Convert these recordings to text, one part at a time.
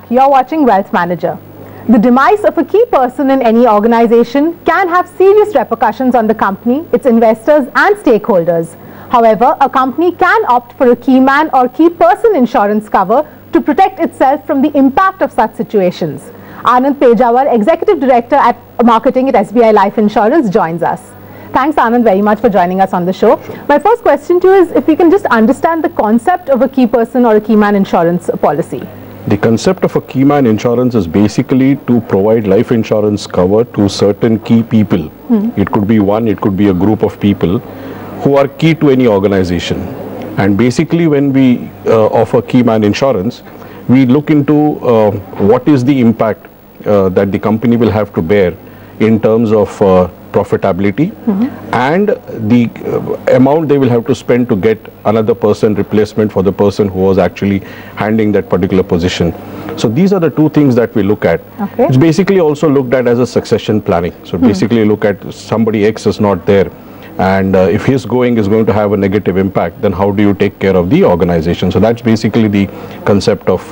back. You're watching Wealth Manager. The demise of a key person in any organization can have serious repercussions on the company, its investors and stakeholders. However, a company can opt for a key man or key person insurance cover to protect itself from the impact of such situations. Anand Pejawar, Executive Director at Marketing at SBI Life Insurance, joins us. Thanks, Anand, very much for joining us on the show. My first question to you is if we can just understand the concept of a key person or a key man insurance policy. The concept of a key man insurance is basically to provide life insurance cover to certain key people. It could be one, it could be a group of people who are key to any organization. And basically when we offer key man insurance, we look into what is the impact that the company will have to bear in terms of profitability and the amount they will have to spend to get another person replacement for the person who was actually handling that particular position. So these are the two things that we look at. It's basically also looked at as a succession planning. So basically look at somebody X is not there, and if his going is going to have a negative impact, then how do you take care of the organization? So that's basically the concept of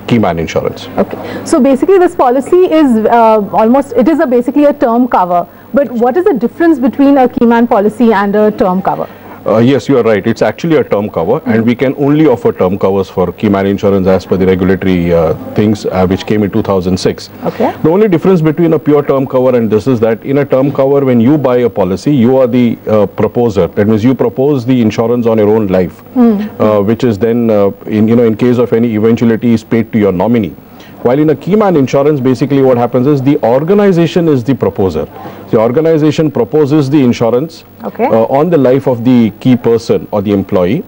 key man insurance. Okay, so basically this policy is basically a term cover. But what is the difference between a key man policy and a term cover? Yes, you are right. It's actually a term cover, and we can only offer term covers for key man insurance as per the regulatory things which came in 2006. Okay. The only difference between a pure term cover and this is that in a term cover, when you buy a policy, you are the proposer. That means you propose the insurance on your own life, which is then in case of any eventuality is paid to your nominee. While in a key man insurance, basically what happens is the organization is the proposer. The organization proposes the insurance on the life of the key person or the employee,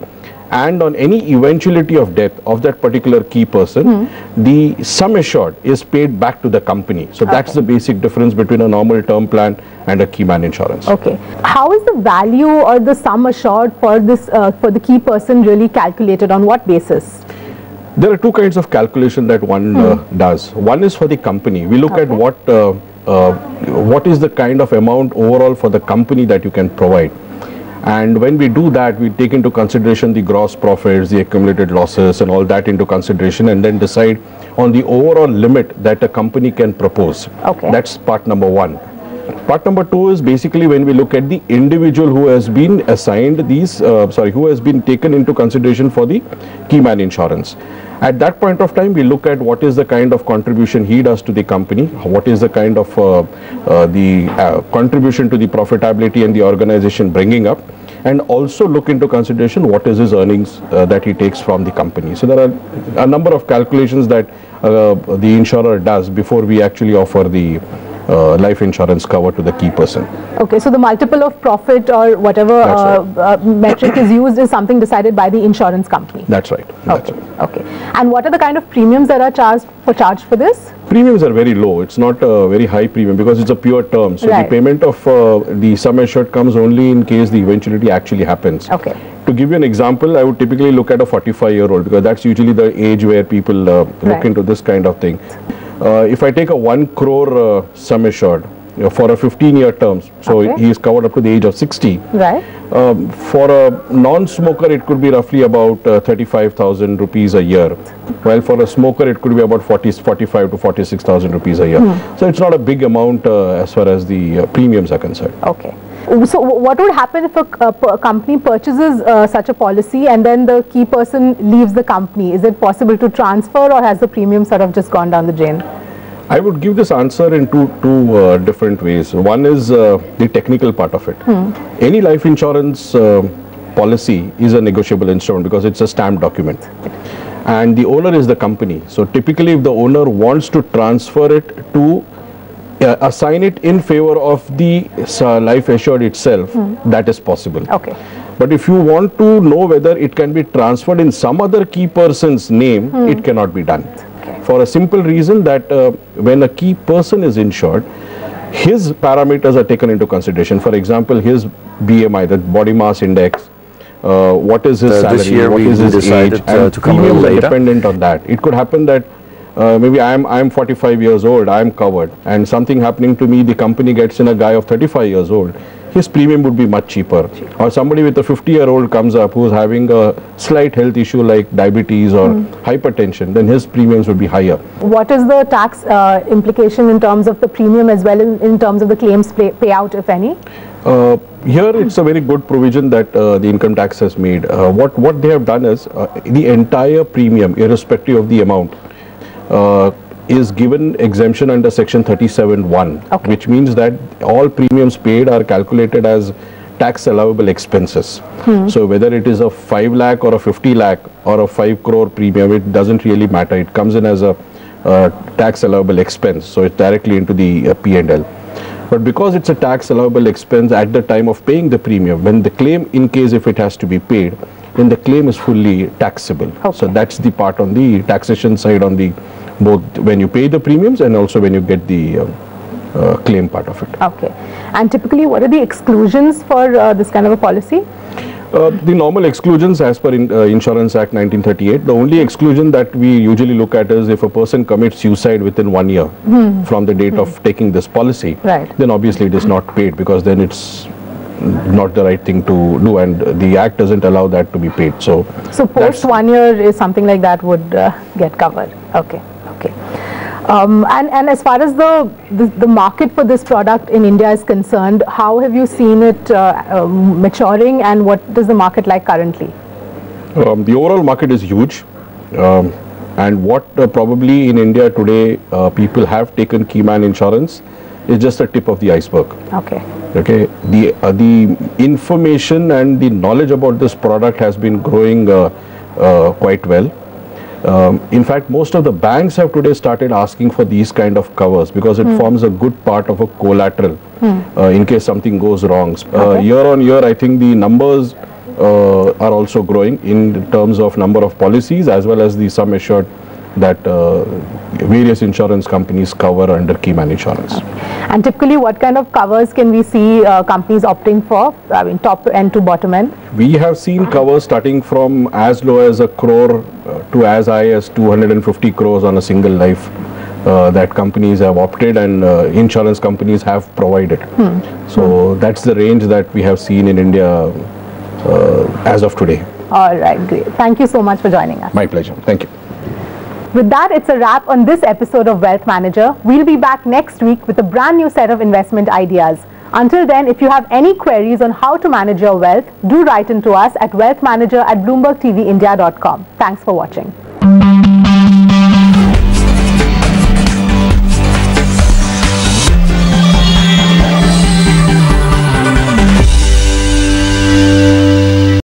and on any eventuality of death of that particular key person, the sum assured is paid back to the company. So that's the basic difference between a normal term plan and a key man insurance. Okay. How is the value or the sum assured for this for the key person really calculated? On what basis? There are two kinds of calculation that one does. One is for the company. We look at what is the kind of amount overall for the company that you can provide. And when we do that, we take into consideration the gross profits, the accumulated losses and all that into consideration, and then decide on the overall limit that a company can propose. That's part number one. Part number two is basically when we look at the individual who has been assigned these, who has been taken into consideration for the key man insurance. At that point of time, we look at what is the kind of contribution he does to the company, what is the kind of contribution to the profitability and the organization bringing up, and also look into consideration what is his earnings that he takes from the company. So there are a number of calculations that the insurer does before we actually offer the life insurance cover to the key person. Okay, so the multiple of profit or whatever metric is used is something decided by the insurance company. That's right. Okay. And what are the kind of premiums that are charged for this? Premiums are very low. It's not a very high premium because it's a pure term. So the payment of the sum assured comes only in case the eventuality actually happens. Okay. To give you an example, I would typically look at a 45-year-old because that's usually the age where people look into this kind of thing. If I take a 1 crore sum assured for a 15-year term, so he is covered up to the age of 60. Right. For a non-smoker, it could be roughly about 35,000 rupees a year, while for a smoker, it could be about 45 to 46,000 rupees a year. So it's not a big amount as far as the premiums are concerned. Okay. So what would happen if a company purchases such a policy and then the key person leaves the company? Is it possible to transfer, or has the premium sort of just gone down the drain? I would give this answer in two different ways. One is the technical part of it. Any life insurance policy is a negotiable instrument because it's a stamped document. And the owner is the company. So typically if the owner wants to transfer it to assign it in favor of the life assured itself, that is possible. Okay. But if you want to know whether it can be transferred in some other key person's name, it cannot be done. For a simple reason that when a key person is insured, his parameters are taken into consideration. For example, his BMI, the body mass index, what is his salary, what is his age, and premiums are dependent on that. It could happen that maybe I'm 45 years old, I'm covered, and something happening to me, the company gets in a guy of 35 years old, his premium would be much cheaper. Or somebody with a 50-year-old comes up who's having a slight health issue like diabetes or hypertension, then his premiums would be higher. What is the tax implication in terms of the premium as well in terms of the claims payout, if any? Here it's a very good provision that the income tax has made. What they have done is the entire premium, irrespective of the amount, is given exemption under section 37(1), which means that all premiums paid are calculated as tax allowable expenses. So whether it is a 5 lakh or a 50 lakh or a 5 crore premium, it doesn't really matter. It comes in as a tax allowable expense, so it's directly into the P&L. But because it's a tax allowable expense at the time of paying the premium, when the claim, in case if it has to be paid, then the claim is fully taxable. So that's the part on the taxation side, on the both when you pay the premiums and also when you get the claim part of it. Okay. And typically, what are the exclusions for this kind of a policy? The normal exclusions as per Insurance Act 1938, the only exclusion that we usually look at is if a person commits suicide within 1 year from the date of taking this policy, then obviously it is not paid, because then it's not the right thing to do, and the Act doesn't allow that to be paid. So post 1 year is something like that would get covered. Okay. And as far as the market for this product in India is concerned, how have you seen it maturing, and what is the market like currently? The overall market is huge, and what probably in India today people have taken Keyman insurance is just the tip of the iceberg. Okay. The information and the knowledge about this product has been growing quite well. In fact, most of the banks have today started asking for these kind of covers, because it forms a good part of a collateral in case something goes wrong. Year on year, I think the numbers are also growing in terms of number of policies as well as the sum assured that various insurance companies cover under Keyman insurance. And typically, what kind of covers can we see companies opting for? I mean, top end to bottom end? We have seen covers starting from as low as 1 crore to as high as 250 crores on a single life that companies have opted and insurance companies have provided. So that's the range that we have seen in India as of today. All right, great. Thank you so much for joining us. My pleasure. Thank you. With that, it's a wrap on this episode of Wealth Manager. We'll be back next week with a brand new set of investment ideas. Until then, if you have any queries on how to manage your wealth, do write into us at wealthmanager@bloombergtvindia.com. Thanks for watching.